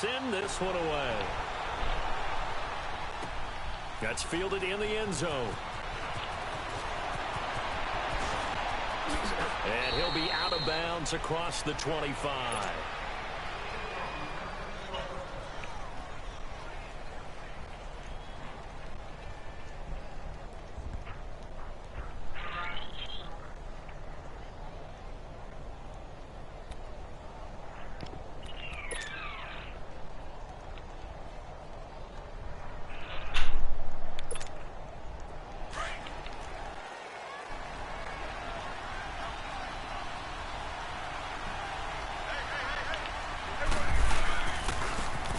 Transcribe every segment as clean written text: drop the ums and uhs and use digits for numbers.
send this one away. That's fielded in the end zone. And he'll be out of bounds across the 25.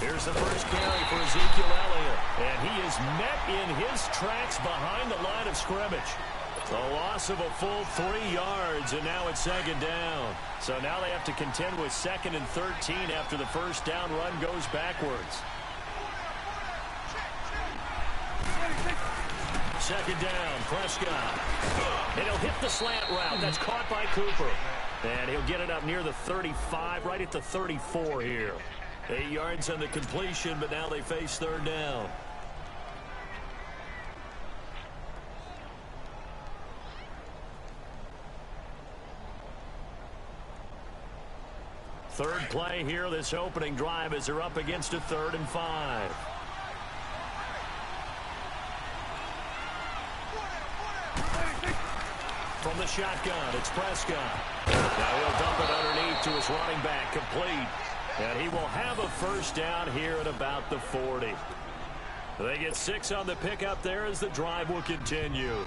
Here's the first carry for Ezekiel Elliott, and he is met in his tracks behind the line of scrimmage. A loss of a full 3 yards, and now it's second down. So now they have to contend with 2nd and 13 after the first down run goes backwards. Second down, Prescott. And he'll hit the slant route. That's caught by Cooper. And he'll get it up near the 35, right at the 34 here. 8 yards on the completion, but now they face third down. Third play here, this opening drive, as they're up against a 3rd and 5. From the shotgun, it's Prescott. Now he'll dump it underneath to his running back, complete. And he will have a first down here at about the 40. They get 6 on the pickup there as the drive will continue.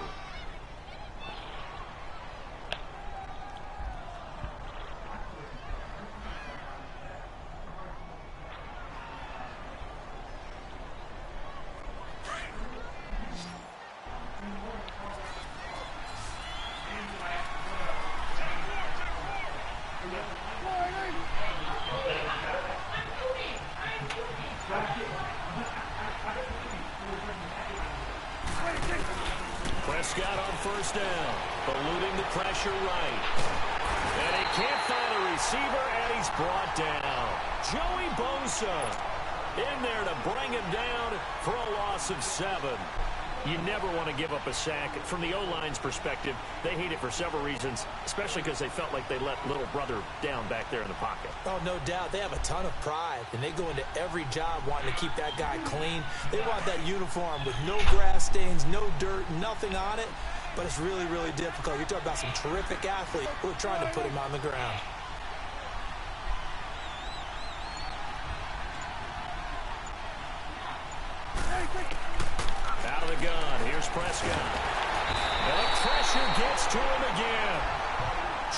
Prescott on first down, eluding the pressure right. And he can't find a receiver, and he's brought down. Joey Bosa in there to bring him down for a loss of 7. You never want to give up a sack. From the O-line's perspective, they hate it for several reasons, especially because they felt like they let little brother down back there in the pocket. Oh, no doubt. They have a ton of pride, and they go into every job wanting to keep that guy clean. They want that uniform with no grass stains, no dirt, nothing on it, but it's really, really difficult. You're talking about some terrific athletes who are trying to put him on the ground. Out of the gun, here's Prescott. And the pressure gets to him again.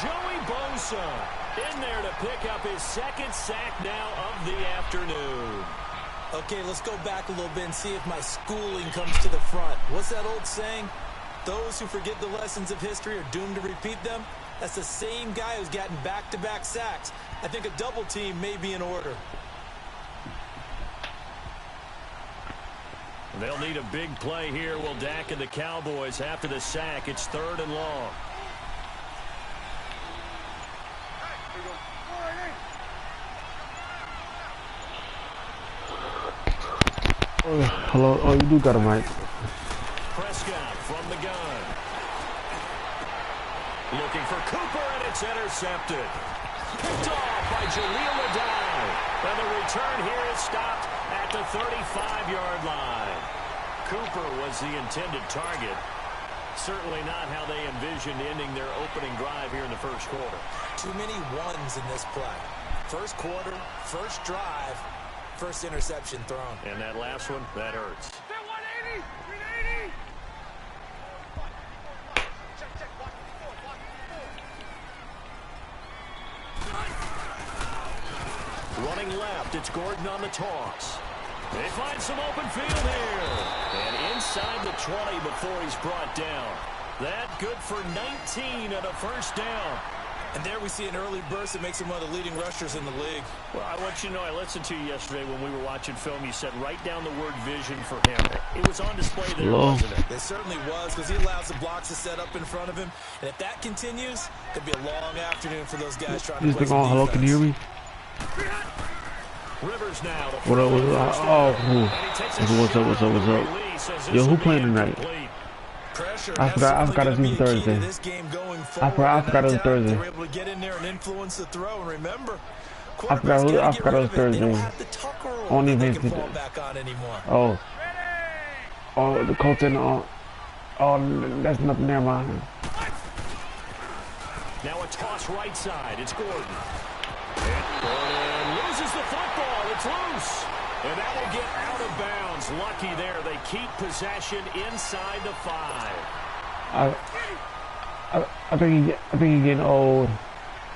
Joey Bosa in there to pick up his 2nd sack now of the afternoon. Okay, let's go back a little bit and see if my schooling comes to the front. What's that old saying? Those who forget the lessons of history are doomed to repeat them. That's the same guy who's gotten back-to-back sacks. I think a double team may be in order. They'll need a big play here. Will Dak and the Cowboys after the sack? It's 3rd and long. Hello. Oh, you do got him right. Prescott from the gun. Looking for Cooper, and it's intercepted. Picked off by Jaleel Adai. And the return here is stopped at the 35-yard line. Cooper was the intended target. Certainly not how they envisioned ending their opening drive here in the first quarter. Too many ones in this play. First quarter, first drive, first interception thrown. And that last one, that hurts. 180! 380! Running left, it's Gordon on the toss. They find some open field here. And inside the 20 before he's brought down. That good for 19 and a first down. And there we see an early burst that makes him one of the leading rushers in the league. Well, I want you to know, I listened to you yesterday when we were watching film. You said write down the word vision for him. It was on display there, wasn't it? It certainly was, because he allows the blocks to set up in front of him. And if that continues, it could be a long afternoon for those guys trying to play some defense. Hello, can you hear me? Rivers now. What up? What's up? Yo, who playing tonight? I forgot it's even Thursday. I forgot it was Thursday. They were able to get in there and influence the throw. And remember, I forgot it was Thursday. They don't have the tucker roll that they can fall back on anymore. Oh, the Colts and that's nothing. Never mind. Now a toss right side. It's Gordon. And Gordon loses the football. It's loose. And that will get out of bounds. Lucky there. They keep possession inside the 5. I think he's getting old.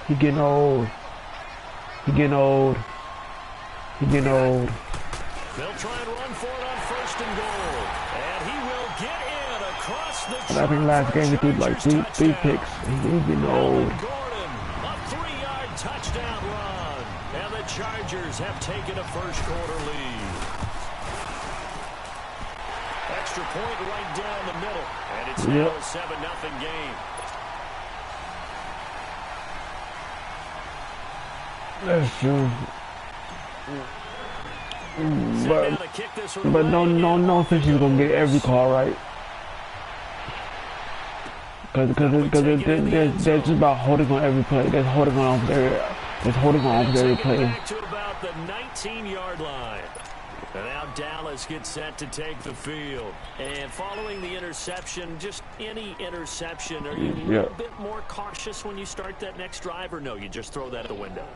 He's getting old. They'll try and run for it on 1st and goal. And he will get in across the I think last game he threw like three picks. He's getting old. Gordon, a 3-yard touchdown run. And the Chargers have taken a first-quarter lead. Extra point right down the middle. And it's now a 7-0 game. That's true. But no official's gonna get every call right. Cause they're just about holding on every play. They're holding on every play. Back to about the 19-yard line. And now Dallas gets set to take the field. And following the interception, just any interception, are you a little bit more cautious when you start that next drive, or no, you just throw that out the window?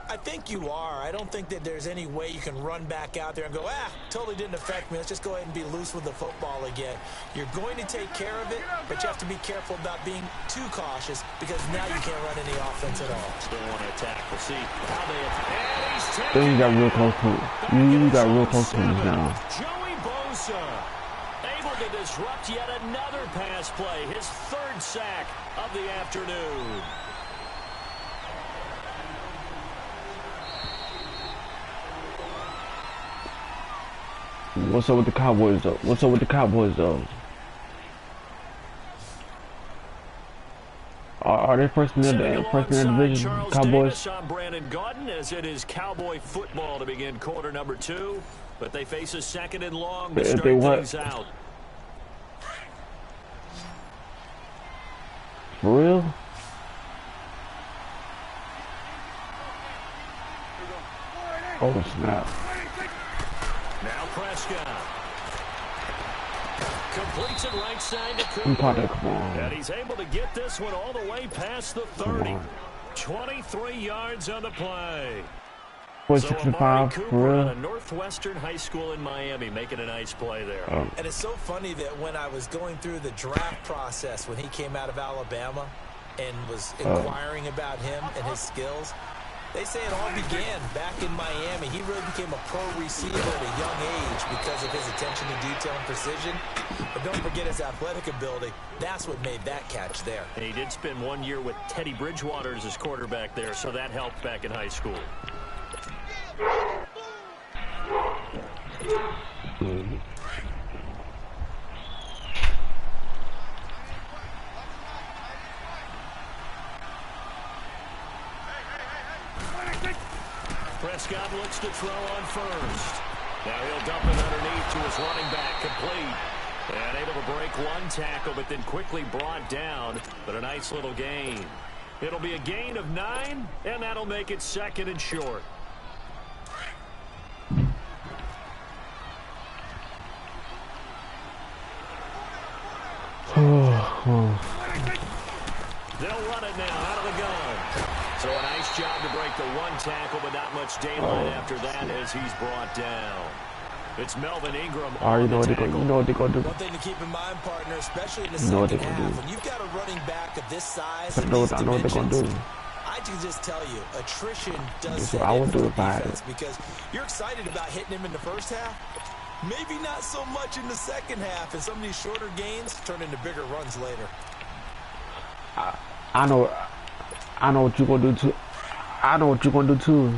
I think you are. I don't think that there's any way you can run back out there and go, totally didn't affect me. Let's just go ahead and be loose with the football again. You're going to take care of it, but you have to be careful about being too cautious because now you can't run any offense at all. Still want to attack. We'll see how they attack. Then you got real close to it. You got real close to it now. Joey Bosa able to disrupt yet another pass play. His 3rd sack of the afternoon. What's up with the Cowboys though? Are they first in the division? Cowboys. I'm Brandon Gaudin, as it is Cowboy football to begin quarter number 2, but they face a 2nd and long to start things out. For real? Oh snap. Now Prescott completes it right side to Cooper. Come on. And he's able to get this one all the way past the 30. 23 yards on the play. 65 for real. At a Northwestern high school in Miami, making a nice play there. And it's so funny that when I was going through the draft process when he came out of Alabama and was inquiring about him and his skills, they say it all began back in Miami. He really became a pro receiver at a young age because of his attention to detail and precision. But don't forget his athletic ability. That's what made that catch there. And he did spend 1 year with Teddy Bridgewater as his quarterback there, so that helped back in high school. Prescott looks to throw on 1st. Now he'll dump it underneath to his running back, complete. And able to break 1 tackle, but then quickly brought down. But a nice little gain. It'll be a gain of 9, and that'll make it 2nd and short. They'll run it now out of the gun. So a nice job to break the 1 tackle, but not much daylight after that as he's brought down. It's Melvin Ingram. You know what they're gonna do. One thing to keep in mind, partner, especially in the second half, when you've got a running back of this size, I know what they're gonna do. I can just tell you, attrition does That's what I would do if I had it. because you're excited about hitting him in the first half. Maybe not so much in the second half, and some of these shorter gains turn into bigger runs later. I know what you're gonna do too. I know what you're gonna do too.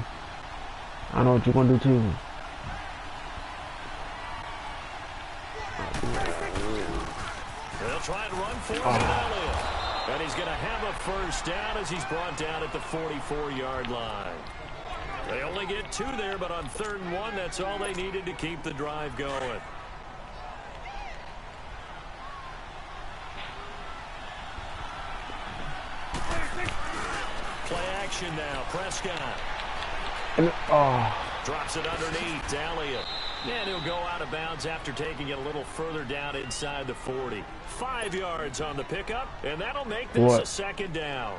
They'll try and run for it. And he's going to have a first down as he's brought down at the 44-yard line. They only get 2 there, but on 3rd and 1, that's all they needed to keep the drive going. Play action now. Prescott. Drops it underneath. Elliott. And he'll go out of bounds after taking it a little further down inside the 40. 5 yards on the pickup, and that'll make this a 2nd down.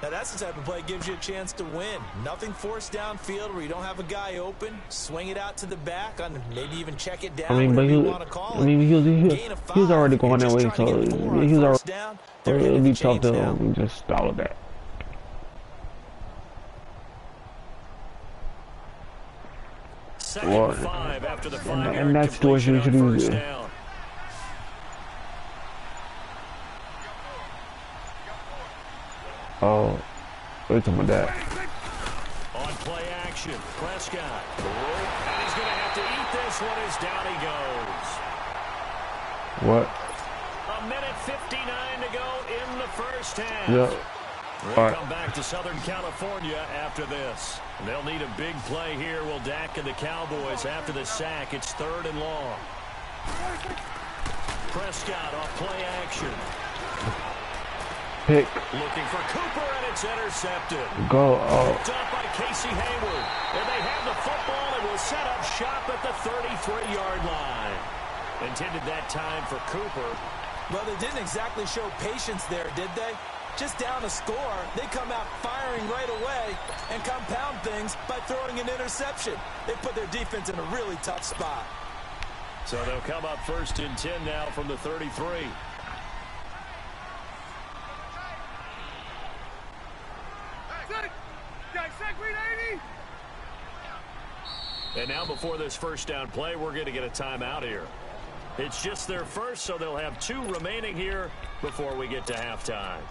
Now, that's the type of play that gives you a chance to win. Nothing forced downfield where you don't have a guy open. Swing it out to the back, on maybe even check it down. I mean, but he was already going that way, so he was already down. It would be tough to just stall that. Second and 5 after the 5-yard in that situation, you should use it. Oh, wait till my dad. On play action, Prescott. And he's going to have to eat this one as down he goes. What? 1:59 to go in the first half. Yep. We'll come back to Southern California after this. They'll need a big play here. Will Dak and the Cowboys after the sack. It's 3rd and long. Prescott off play action. Pick. Looking for Cooper, and it's intercepted. Go. Picked up by Casey Hayward. And they have the football and will set up shop at the 33-yard line. Intended that time for Cooper. Well, they didn't exactly show patience there, did they? Just down a score, they come out firing right away and compound things by throwing an interception. They put their defense in a really tough spot. So they'll come up 1st and 10 now from the 33. And now before this first down play, we're going to get a timeout here. It's just their first, so they'll have 2 remaining here before we get to halftime.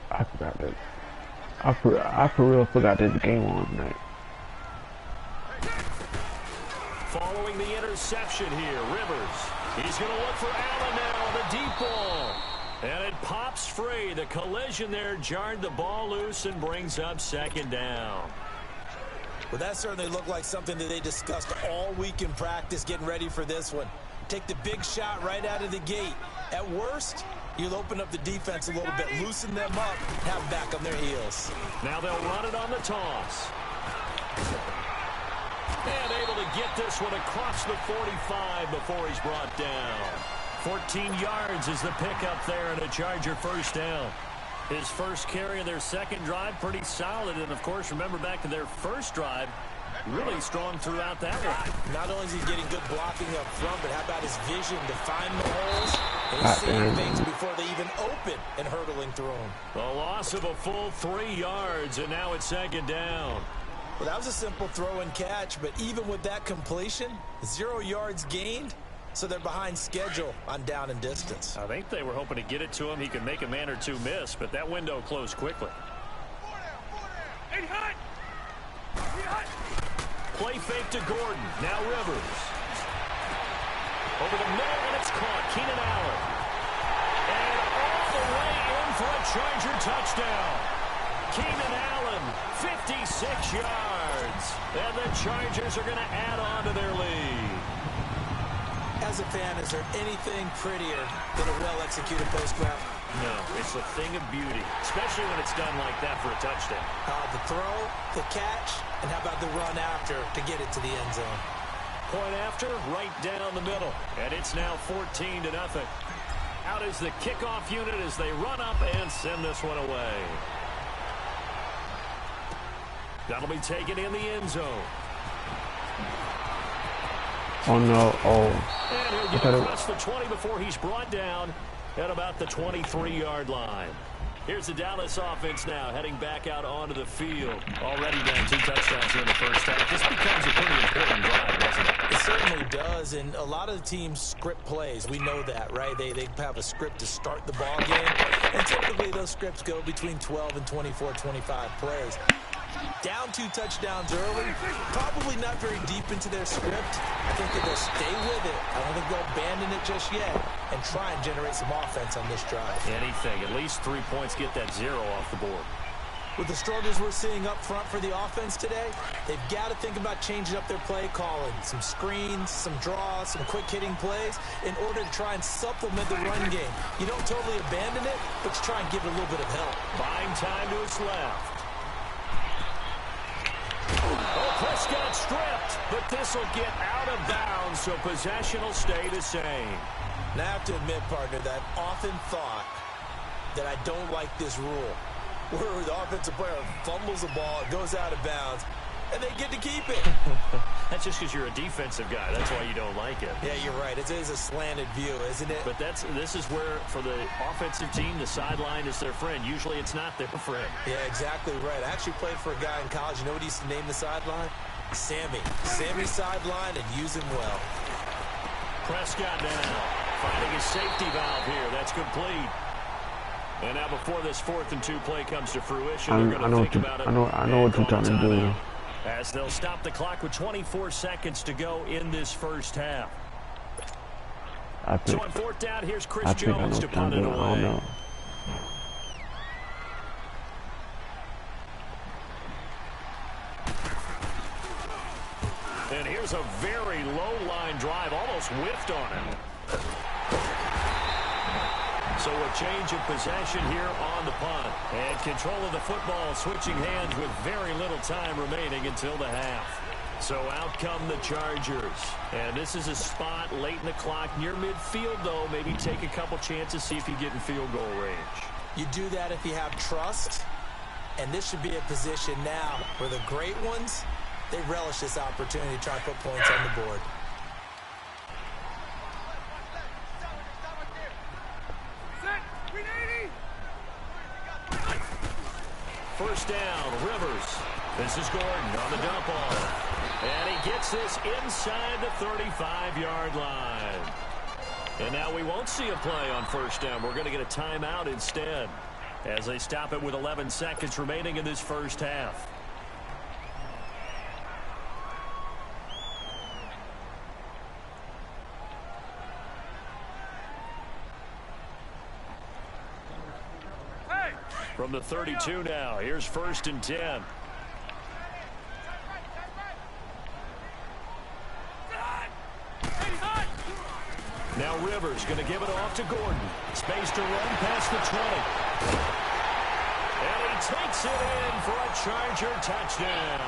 I forgot that. I for real forgot that the game on tonight. Following the interception here, Rivers. He's going to look for Allen now, the deep ball. And it pops free. The collision there jarred the ball loose and brings up 2nd down. Well, that certainly looked like something that they discussed all week in practice getting ready for this one. Take the big shot right out of the gate. At worst, you'll open up the defense a little bit, loosen them up, have them back on their heels. Now they'll run it on the toss. And able to get this one across the 45 before he's brought down. 14 yards is the pickup there and a Charger 1st down. His first carry of their 2nd drive, pretty solid. And, of course, remember back to their 1st drive, really strong throughout that one. Not only is he getting good blocking up front, but how about his vision to find the holes and seeing things before they even open and hurdling through them. A loss of a full 3 yards, and now it's 2nd down. Well, that was a simple throw and catch, but even with that completion, 0 yards gained, so they're behind schedule on down and distance. I think they were hoping to get it to him. He could make a man or 2 miss, but that window closed quickly. Play fake to Gordon. Now Rivers. Over the middle, and it's caught. Keenan Allen. And all the way in for a Charger touchdown. Keenan Allen, 56 yards. And the Chargers are going to add on to their lead. As a fan, is there anything prettier than a well-executed post-route? No, it's a thing of beauty, especially when it's done like that for a touchdown. The throw, the catch, and how about the run after to get it to the end zone? Point after, right down the middle. And it's now 14-0. Out is the kickoff unit as they run up and send this one away. That'll be taken in the end zone. Oh, no. Oh. And he'll get across the 20 before he's brought down at about the 23-yard line. Here's the Dallas offense now heading back out onto the field. Already down 2 touchdowns here in the first half. This becomes a pretty important drive, doesn't it? It certainly does, and a lot of the teams script plays. We know that, right? They have a script to start the ball game, and typically those scripts go between 12 and 24, 25 plays. Down 2 touchdowns early, probably not very deep into their script. I think that they'll stay with it. I don't think they'll abandon it just yet and try and generate some offense on this drive. Anything, at least 3 points, get that 0 off the board. With the struggles we're seeing up front for the offense today, they've got to think about changing up their play calling. Some screens, some draws, some quick-hitting plays in order to try and supplement the run game. You don't totally abandon it, but you try and give it a little bit of help. Buying time to his left. Oh, Prescott stripped, but this will get out of bounds, so possession will stay the same. And I have to admit, partner, that I've often thought that I don't like this rule, where the offensive player fumbles the ball, it goes out of bounds, and they get to keep it. That's just because you're a defensive guy. That's why you don't like it. Yeah, you're right. It is a slanted view, isn't it? But this is where, for the offensive team, the sideline is their friend. Usually it's not their friend. Yeah, exactly right. I actually played for a guy in college. You know what he used to name the sideline? Sammy. Sammy's sideline, and use him well. Prescott now finding his safety valve here. That's complete. And now before this 4th and 2 play comes to fruition, they're going to think about it. I know what you're trying to do. As they'll stop the clock with 24 seconds to go in this first half. So on 4th down, here's Chris Jones to punt it away. And here's a very low line drive, almost whiffed on him. So a change of possession here on the punt. And control of the football switching hands with very little time remaining until the half. So out come the Chargers. And this is a spot late in the clock near midfield, though. Maybe take a couple chances, see if you get in field goal range. You do that if you have trust. And this should be a position now where the great ones, they relish this opportunity to try and put points on the board. First down, Rivers. This is Gordon on the dump off. And he gets this inside the 35-yard line. And now we won't see a play on first down. We're going to get a timeout instead as they stop it with 11 seconds remaining in this first half. From the 32 now, here's 1st and 10. Now Rivers going to give it off to Gordon. Space to run past the 20. And he takes it in for a Charger touchdown.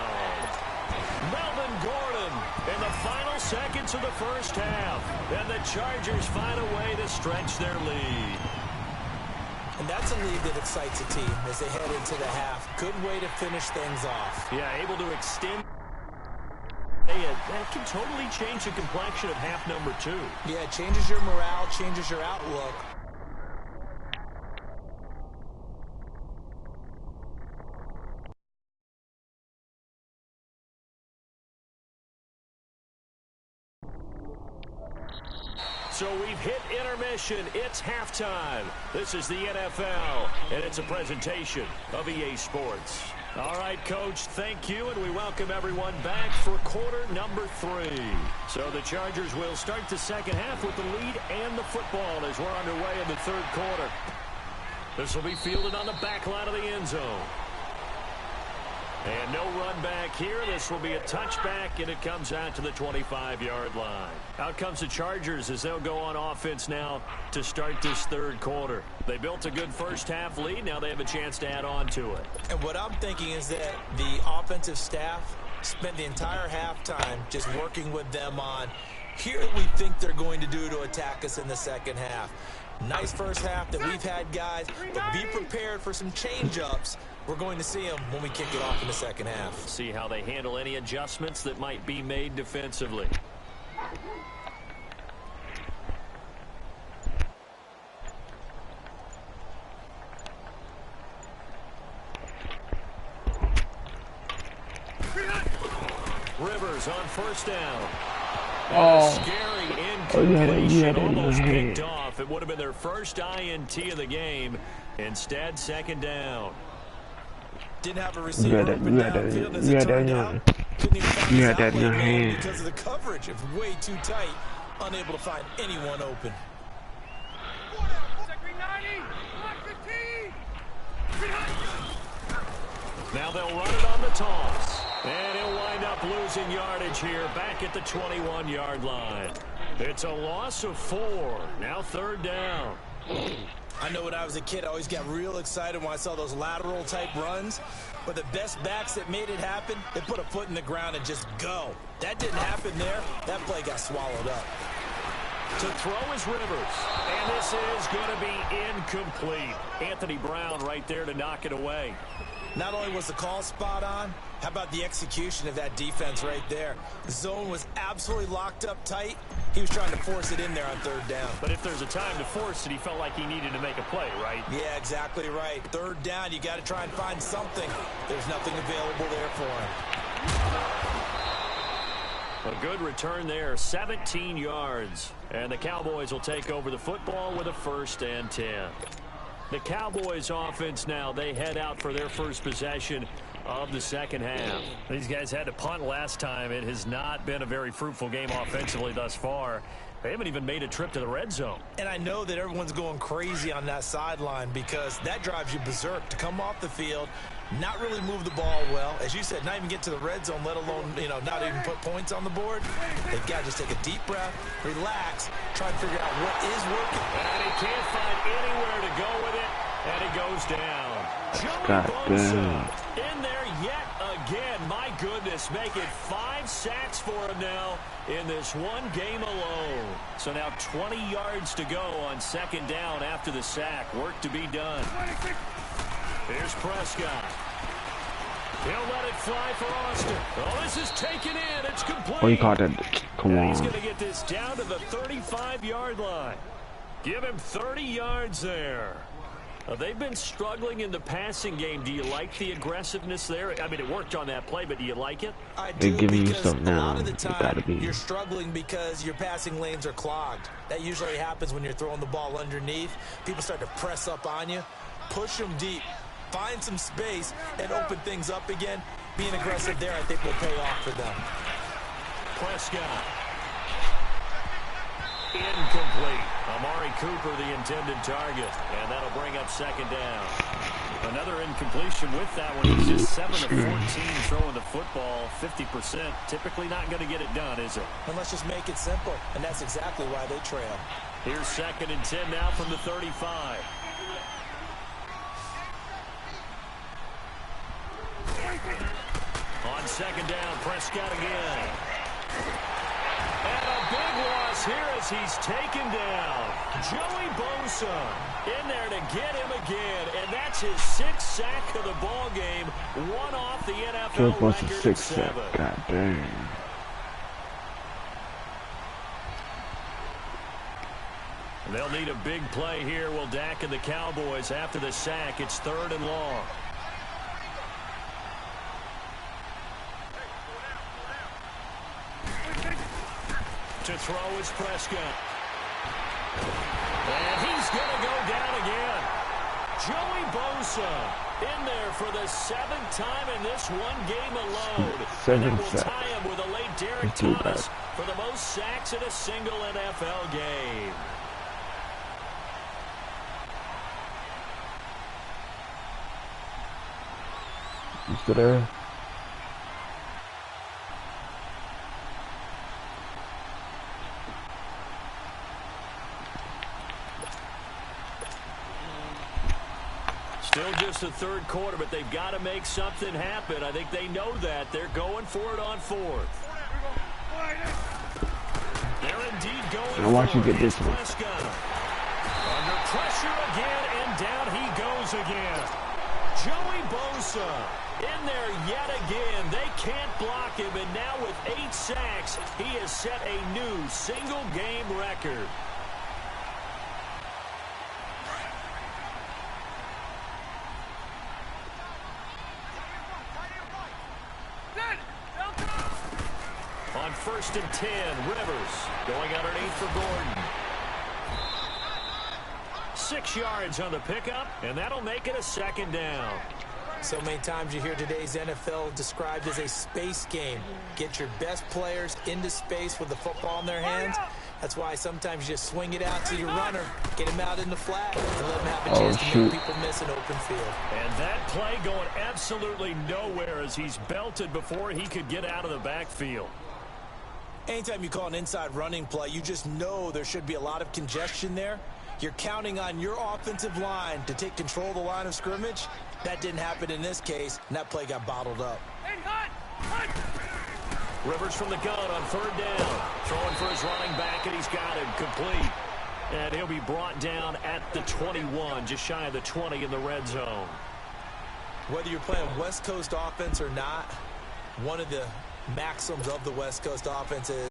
Melvin Gordon in the final seconds of the first half. And the Chargers find a way to stretch their lead. And that's a lead that excites a team as they head into the half. Good way to finish things off. Yeah, able to extend. That can totally change the complexion of half number 2. Yeah, it changes your morale, changes your outlook. So we've hit intermission. It's halftime. This is the NFL, and it's a presentation of EA Sports. All right, Coach, thank you, and we welcome everyone back for quarter number 3. So the Chargers will start the second half with the lead and the football as we're underway in the third quarter. This will be fielded on the back line of the end zone. And no run back here. This will be a touchback, and it comes out to the 25-yard line. Out comes the Chargers as they'll go on offense now to start this third quarter. They built a good first-half lead. Now they have a chance to add on to it. And what I'm thinking is that the offensive staff spent the entire halftime just working with them on, here's what we think they're going to do to attack us in the second half. Nice first half that we've had, guys, but be prepared for some change-ups. We're going to see them when we kick it off in the second half. See how they handle any adjustments that might be made defensively. Rivers on first down. Scary incompletion, almost picked off. It would have been their first INT of the game. Instead, second down. Didn't have a receiver open downfield as it turned out. Couldn't even find his outlet man because of the coverage. It was way too tight. Unable to find anyone open. Now they'll run it on the toss. And he'll wind up losing yardage here back at the 21-yard line. It's a loss of 4. Now 3rd down. I know when I was a kid, I always got real excited when I saw those lateral type runs. But the best backs that made it happen, they put a foot in the ground and just go. That didn't happen there. That play got swallowed up. To throw is Rivers. And this is going to be incomplete. Anthony Brown right there to knock it away. Not only was the call spot on, how about the execution of that defense right there? The zone was absolutely locked up tight. He was trying to force it in there on 3rd down. But if there's a time to force it, he felt like he needed to make a play, right? Yeah, exactly right. 3rd down, you got to try and find something. There's nothing available there for him. A good return there, 17 yards. And the Cowboys will take over the football with a 1st and 10. The Cowboys offense now, they head out for their first possession of the 2nd half. These guys had to punt last time. It has not been a very fruitful game offensively thus far. They haven't even made a trip to the red zone. And I know that everyone's going crazy on that sideline because that drives you berserk to come off the field, not really move the ball well. As you said, not even get to the red zone, let alone, not even put points on the board. They've got to just take a deep breath, relax, try and figure out what is working. And he can't find anywhere to go with it, and it goes down. Joey Bosa in there yet again. My goodness, making 5 sacks for him now in this one game alone. So now 20 yards to go on 2nd down after the sack. Work to be done. Here's Prescott. He'll let it fly for Austin. Oh, this is taken in. It's complete. Oh, you caught it. Come on. He's going to get this down to the 35-yard line. Give him 30 yards there. They've been struggling in the passing game. Do you like the aggressiveness there? I mean, it worked on that play, but do you like it? I do, giving you because stuff now. a lot of the time you're struggling because your passing lanes are clogged. That usually happens when you're throwing the ball underneath. People start to press up on you, push them deep, find some space, and open things up again. Being aggressive there, I think, will pay off for them. Prescott. Incomplete. Amari Cooper, the intended target. And that'll bring up 2nd down. Another incompletion with that one. He's just 7 of 14 throwing the football. 50%. Typically not going to get it done, is it? And let's just make it simple. And that's exactly why they trail. Here's 2nd and 10 now from the 35. On 2nd down, Prescott again. And a big loss here as he's taken down. Joey Bosa in there to get him again. And that's his 6th sack of the ball game. One off the NFL record of 7. God dang. They'll need a big play here. Will Dak and the Cowboys after the sack. It's 3rd and long. To throw is Prescott. And he's going to go down again. Joey Bosa in there for the 7th time in this one game alone. And that will tie him with a late Derek Thomas for the most sacks in a single NFL game. You still there? Still just the 3rd quarter, but they've got to make something happen. I think they know that. They're going for it on 4th. They're indeed going for it. I want you to get this one. Under pressure again, and down he goes again. Joey Bosa in there yet again. They can't block him, and now with 8 sacks, he has set a new single-game record. On 1st and 10, Rivers going underneath for Gordon. 6 yards on the pickup, and that'll make it a 2nd down. So many times you hear today's NFL described as a space game. Get your best players into space with the football in their hands. That's why sometimes you just swing it out to your runner, get him out in the flat, and let him have a chance to make people miss an open field. And that play going absolutely nowhere as he's belted before he could get out of the backfield. Anytime you call an inside running play, you just know there should be a lot of congestion there. You're counting on your offensive line to take control of the line of scrimmage. That didn't happen in this case, and that play got bottled up. Rivers from the gun on 3rd down. Throwing for his running back, and he's got him complete. And he'll be brought down at the 21, just shy of the 20 in the red zone. Whether you're playing West Coast offense or not, one of the maxims of the West Coast offense is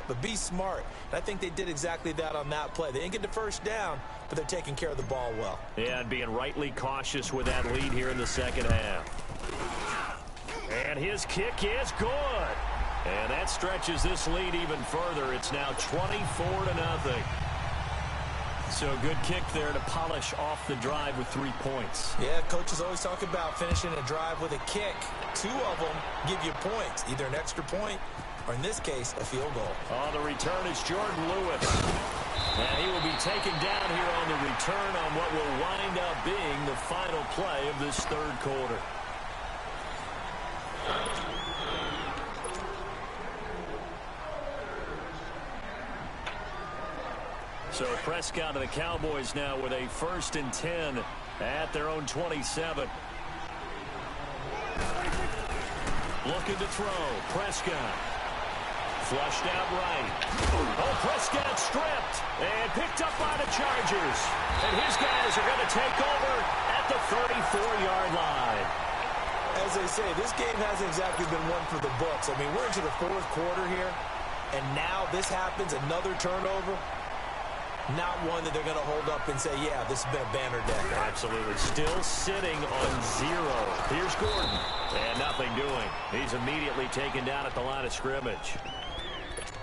but be smart. And I think they did exactly that on that play. They didn't get the first down, but they're taking care of the ball well. Yeah, and being rightly cautious with that lead here in the second half. And his kick is good. And that stretches this lead even further. It's now 24-0. So a good kick there to polish off the drive with 3 points. Yeah, coaches always talk about finishing a drive with a kick. 2 of them give you points, either an extra point or, in this case, a field goal. On the return is Jordan Lewis. And he will be taken down here on the return on what will wind up being the final play of this 3rd quarter. So Prescott and the Cowboys now with a 1st and 10 at their own 27. Looking to throw. Prescott. Flushed out right. Oh, Prescott stripped and picked up by the Chargers. And his guys are going to take over at the 34-yard line. As they say, this game hasn't exactly been one for the books. I mean, we're into the 4th quarter here, and now this happens, another turnover. Not one that they're going to hold up and say, yeah, this has been a banner day. Absolutely. Still sitting on 0. Here's Gordon. And nothing doing. He's immediately taken down at the line of scrimmage.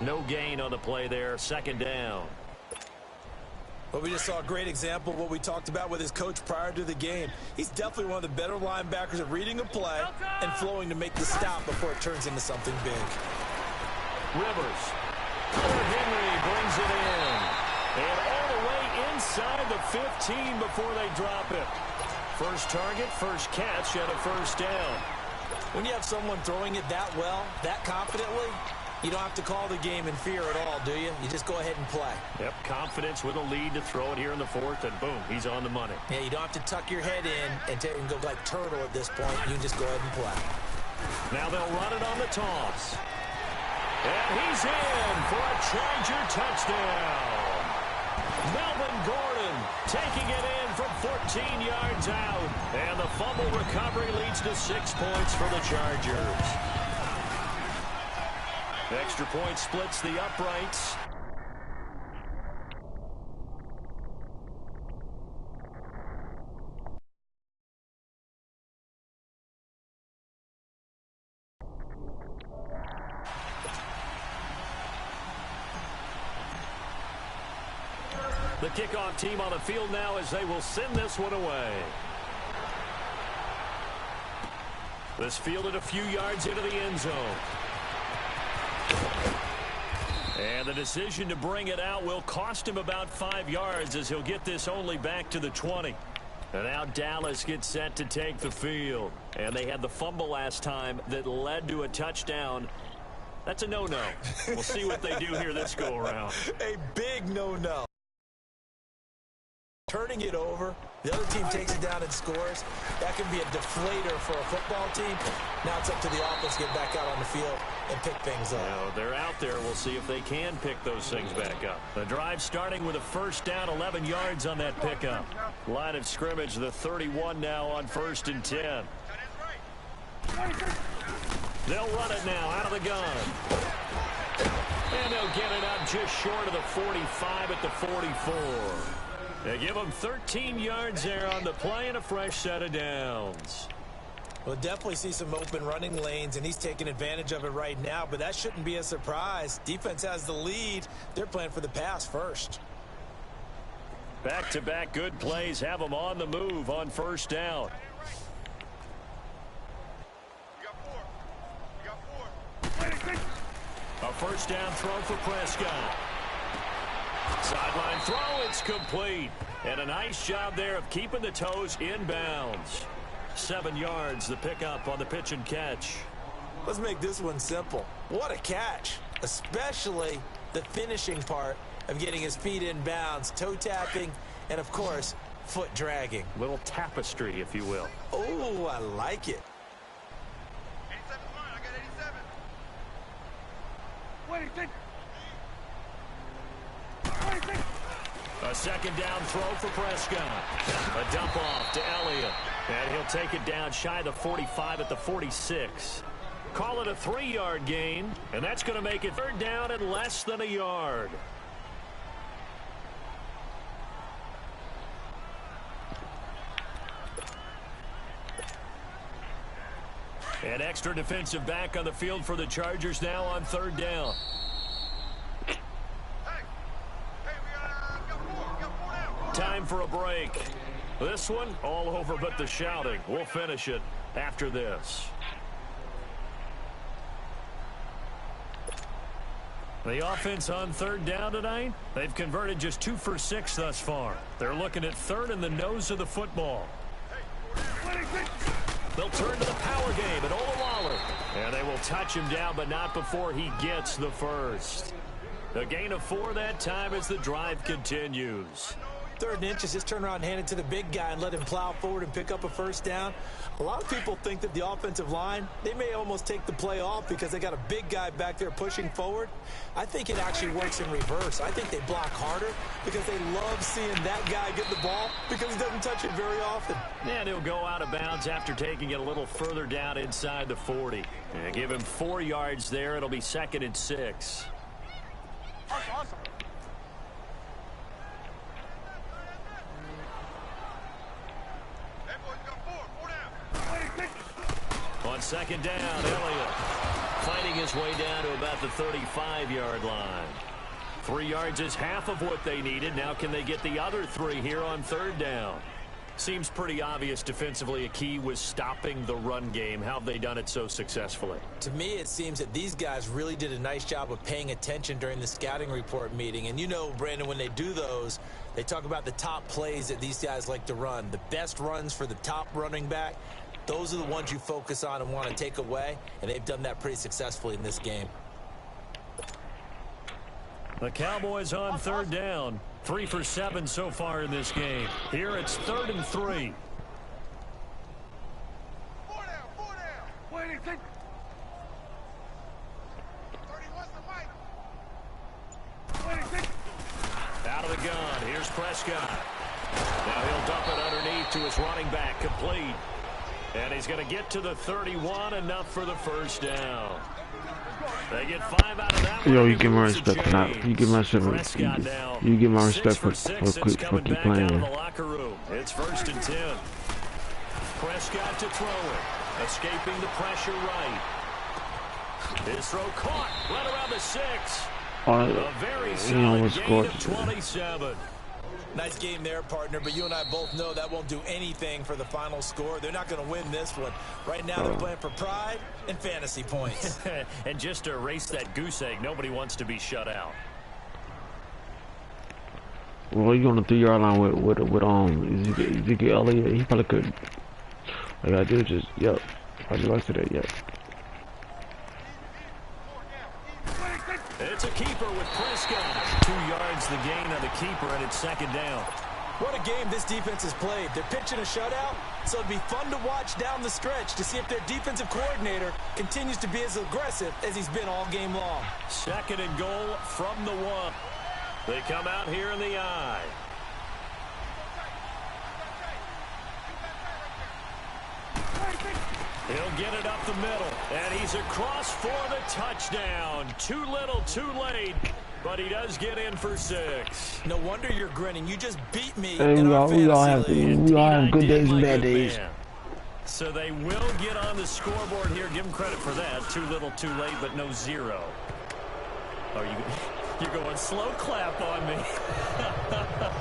No gain on the play there. 2nd down. Well, we just saw a great example of what we talked about with his coach prior to the game. He's definitely one of the better linebackers at reading a play and flowing to make the stop before it turns into something big. Rivers. Henry brings it in. And all the way inside the 15 before they drop it. First target, first catch, and a 1st down. When you have someone throwing it that well, that confidently, you don't have to call the game in fear at all, do you? You just go ahead and play. Yep, confidence with a lead to throw it here in the 4th, and boom, he's on the money. Yeah, you don't have to tuck your head in and go like turtle at this point. You can just go ahead and play. Now they'll run it on the toss. And he's in for a Charger touchdown. Melvin Gordon taking it in from 14 yards out. And the fumble recovery leads to 6 points for the Chargers. Extra point splits the uprights. The kickoff team on the field now as they will send this one away. This fielded a few yards into the end zone. And the decision to bring it out will cost him about 5 yards as he'll get this only back to the 20. And now Dallas gets set to take the field. And they had the fumble last time that led to a touchdown. That's a no-no. We'll see what they do here this go-around. A big no-no. Turning it over, the other team takes it down and scores. That can be a deflator for a football team. Now it's up to the offense to get back out on the field and pick things up. Now, they're out there. We'll see if they can pick those things back up. The drive starting with a 1st down, 11 yards on that pickup. Line of scrimmage, the 31 now on 1st and 10. They'll run it now out of the gun. And they'll get it up just short of the 45 at the 44. They give him 13 yards there on the play and a fresh set of downs. We'll definitely see some open running lanes, and he's taking advantage of it right now, but that shouldn't be a surprise. Defense has the lead. They're playing for the pass first. Back-to-back good plays have them on the move on first down. A first down throw for Prescott. Sideline throw, it's complete. And a nice job there of keeping the toes inbounds. 7 yards, the pickup on the pitch and catch. Let's make this one simple. What a catch, especially the finishing part of getting his feet in bounds, toe tapping, and of course, foot dragging. Little tapestry, if you will. Oh, I like it. 87's mine. I got 87. 26. A second down throw for Prescott. A dump off to Elliott. And he'll take it down shy of the 45 at the 46. Call it a 3-yard gain, and that's going to make it third down and less than a yard. An extra defensive back on the field for the Chargers now on third down. Time for a break. This one all over but the shouting. We'll finish it after this. The offense on third down tonight, they've converted just 2 for 6 thus far. They're looking at third in the nose of the football. They'll turn to the power game at Olawale. And they will touch him down, but not before he gets the first. A gain of 4 that time as the drive continues. 3rd and inches, just turn around and hand it to the big guy and let him plow forward and pick up a first down. A lot of people think that the offensive line, they may almost take the play off because they got a big guy back there pushing forward. I think it actually works in reverse. I think they block harder because they love seeing that guy get the ball because he doesn't touch it very often. And he'll go out of bounds after taking it a little further down inside the 40. And give him 4 yards there. It'll be 2nd and 6. Awesome. On second down, Elliott fighting his way down to about the 35-yard line. 3 yards is half of what they needed. Now can they get the other 3 here on third down? Seems pretty obvious defensively a key was stopping the run game. How have they done it so successfully? To me, it seems that these guys really did a nice job of paying attention during the scouting report meeting. And you know, Brandon, when they do those, they talk about the top plays that these guys like to run. The best runs for the top running back, those are the ones you focus on and want to take away. And they've done that pretty successfully in this game. The Cowboys on third down. 3 for 7 so far in this game. Here it's 3rd and 3. 4 down. 26. 31's the mic. 26. Out of the gun. Here's Prescott. Now he'll dump it underneath to his running back. Complete. And he's going to get to the 31. Enough for the first down. They get 5 out of that one. Yo, you give my respect for that. You give my respect. You give my respect for keep playing. It's 1st and 10. Prescott to throw it. Escaping the pressure right. His throw caught right around the 6. A very solid gain of 27. Nice game there, partner, but you and I both know that won't do anything for the final score. They're not going to win this one. Right now they're playing for pride and fantasy points. And just to erase that goose egg, nobody wants to be shut out. Well, you on the 3-yard line with Ezekiel Elliott. He probably could. Like I do, just yep. I just like that, yep. It's a keeper with Prescott. 2 yards the gain on the keeper, and it's 2nd down. What a game this defense has played. They're pitching a shutout, so it'd be fun to watch down the stretch to see if their defensive coordinator continues to be as aggressive as he's been all game long. 2nd and goal from the 1. They come out here in the eye. He'll get it up the middle, and he's across for the touchdown. Too little, too late, but he does get in for 6. No wonder you're grinning. You just beat me Hey, in our we all fantasy have good days and bad days. So they will get on the scoreboard here. Give him credit for that. Too little, too late, but no 0. Oh, you're going slow clap on me.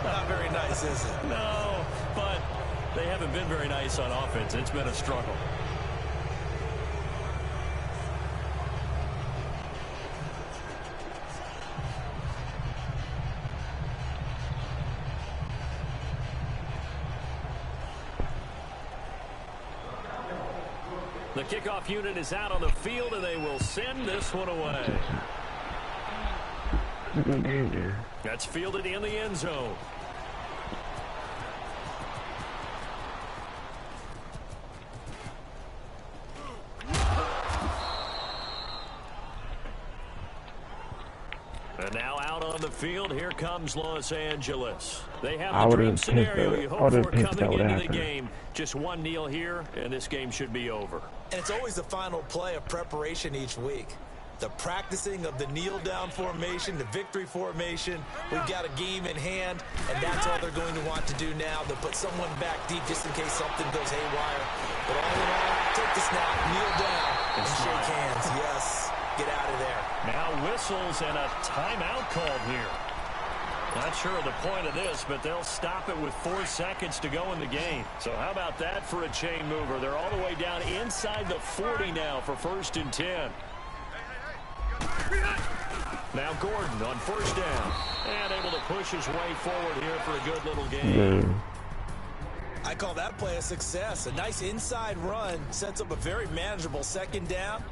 Not very nice, is it? No, but they haven't been very nice on offense. It's been a struggle. The kickoff unit is out on the field, and they will send this one away. That's fielded in the end zone. And now out on the field, here comes Los Angeles. They have the dream scenario you hope for coming into the game. Just one kneel here, and this game should be over. And it's always the final play of preparation each week. The practicing of the kneel-down formation, the victory formation. We've got a game in hand, and that's all they're going to want to do now. They'll put someone back deep just in case something goes haywire. But all in all, take the snap, kneel down, and shake hands. Yes, get out of there. Now whistles and a timeout called here. Not sure of the point of this, but they'll stop it with 4 seconds to go in the game. So how about that for a chain mover? They're all the way down inside the 40 now for 1st and 10. Now Gordon on 1st down. And able to push his way forward here for a good little game. I call that play a success. A nice inside run sets up a very manageable 2nd down.